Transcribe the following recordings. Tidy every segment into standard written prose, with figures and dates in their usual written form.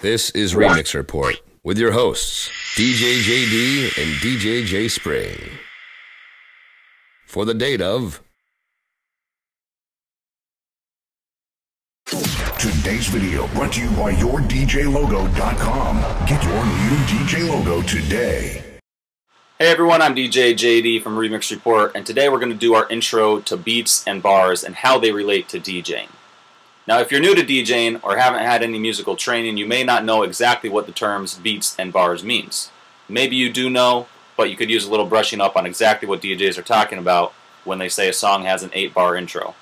This is Remix Report with your hosts, DJ JD and DJ J Spring. For the date of... Today's video brought to you by YourDJLogo.com. Get your new DJ logo today. Hey everyone, I'm DJ JD from Remix Report, and today we're going to do our intro to beats and bars and how they relate to DJing. Now, if you're new to DJing or haven't had any musical training, you may not know exactly what the terms beats and bars means. Maybe you do know, but you could use a little brushing up on exactly what DJs are talking about when they say a song has an 8-bar intro.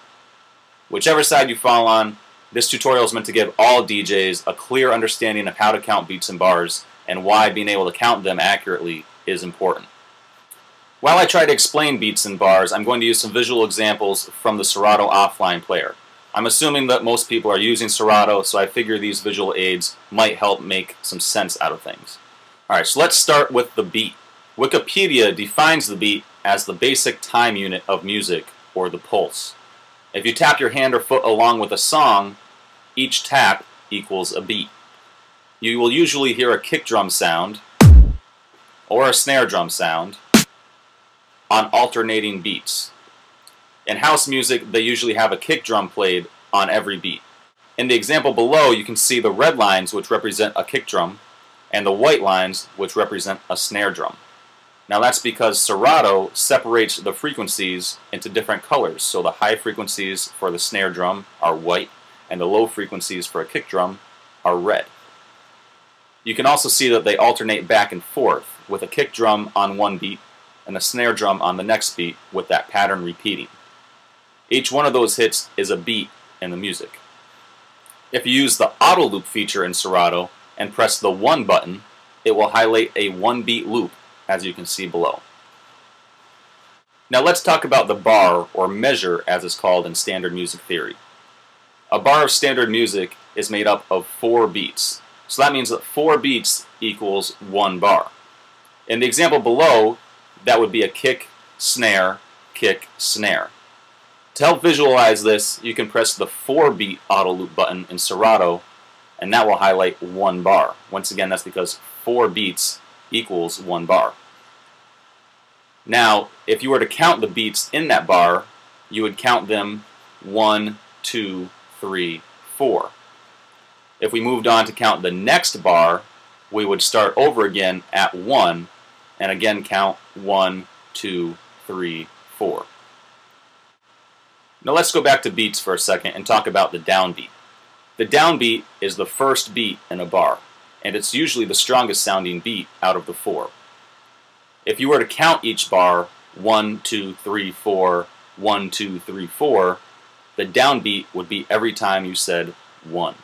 Whichever side you fall on, this tutorial is meant to give all DJs a clear understanding of how to count beats and bars and why being able to count them accurately is important. While I try to explain beats and bars, I'm going to use some visual examples from the Serato offline player. I'm assuming that most people are using Serato, so I figure these visual aids might help make some sense out of things. Alright, so let's start with the beat. Wikipedia defines the beat as the basic time unit of music, or the pulse. If you tap your hand or foot along with a song, each tap equals a beat. You will usually hear a kick drum sound, or a snare drum sound, on alternating beats. In house music, they usually have a kick drum played on every beat. In the example below, you can see the red lines, which represent a kick drum, and the white lines, which represent a snare drum. Now that's because Serato separates the frequencies into different colors, so the high frequencies for the snare drum are white, and the low frequencies for a kick drum are red. You can also see that they alternate back and forth, with a kick drum on one beat and a snare drum on the next beat, with that pattern repeating. Each one of those hits is a beat in the music. If you use the auto loop feature in Serato and press the 1 button, it will highlight a 1-beat loop, as you can see below. Now let's talk about the bar, or measure as it's called in standard music theory. A bar of standard music is made up of 4 beats. So that means that 4 beats equals 1 bar. In the example below, that would be a kick, snare, kick, snare. To help visualize this, you can press the 4-beat auto loop button in Serato, and that will highlight 1 bar. Once again, that's because 4 beats equals 1 bar. Now, if you were to count the beats in that bar, you would count them 1, 2, 3, 4. If we moved on to count the next bar, we would start over again at 1, and again count 1, 2, 3, 4. Now let's go back to beats for a second and talk about the downbeat. The downbeat is the first beat in a bar, and it's usually the strongest sounding beat out of the 4. If you were to count each bar, 1, 2, 3, 4, 1, 2, 3, 4, the downbeat would be every time you said 1.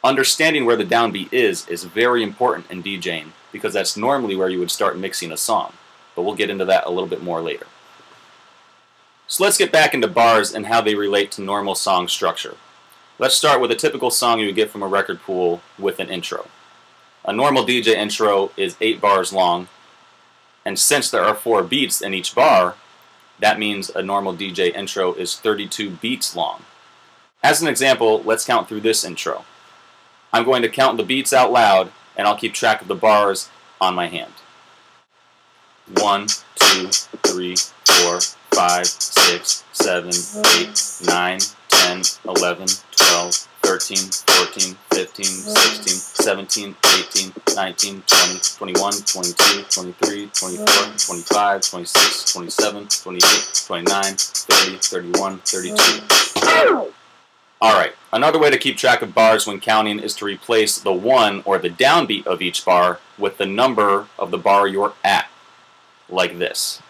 Understanding where the downbeat is very important in DJing, because that's normally where you would start mixing a song, but we'll get into that a little bit more later. So let's get back into bars and how they relate to normal song structure. Let's start with a typical song you would get from a record pool with an intro. A normal DJ intro is 8 bars long, and since there are 4 beats in each bar, that means a normal DJ intro is 32 beats long. As an example, let's count through this intro. I'm going to count the beats out loud, and I'll keep track of the bars on my hand. 1, 2, 3, 4, 5, 6, 7, 8, 9, 10, 11, 12, 13, 14, 15, 16, 17, 18, 19, 20, 21, 22, 23, 24, 25, 26, 27, 28, 29, 30, 31, 32. Alright, another way to keep track of bars when counting is to replace the 1 or the downbeat of each bar with the number of the bar you're at, like this.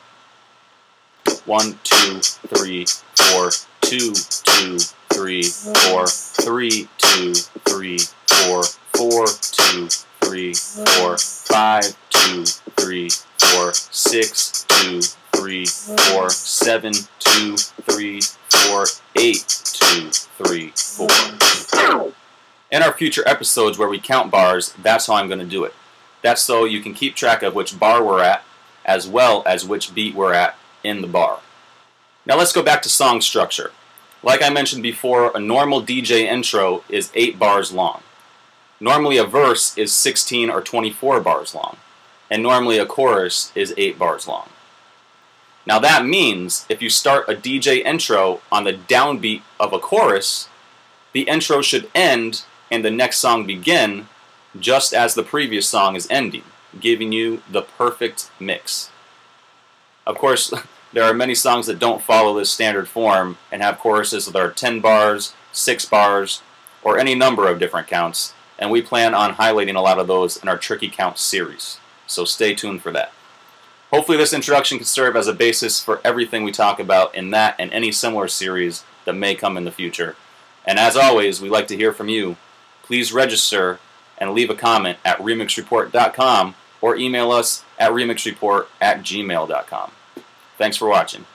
1, 2, 3, 4, 2, 2, 3, 4, 3, 2, 3, 4, 4, 2, 3, 4, 5, 2, 3, 4, 6, 2, 3, 4, 7, 2, 3, 4, 8, 2, 3, 4. In our future episodes where we count bars, that's how I'm going to do it. That's so you can keep track of which bar we're at, as well as which beat we're at in the bar. Now let's go back to song structure. Like I mentioned before, a normal DJ intro is 8 bars long. Normally a verse is 16 or 24 bars long, and normally a chorus is 8 bars long. Now that means if you start a DJ intro on the downbeat of a chorus, the intro should end and the next song begin just as the previous song is ending, giving you the perfect mix. Of course, there are many songs that don't follow this standard form and have choruses that are 10 bars, 6 bars, or any number of different counts, and we plan on highlighting a lot of those in our Tricky Count series, so stay tuned for that. Hopefully this introduction can serve as a basis for everything we talk about in that and any similar series that may come in the future. And as always, we'd like to hear from you. Please register and leave a comment at remixreport.com or email us at remixreport@gmail.com. Thanks for watching.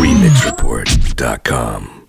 remixreport.com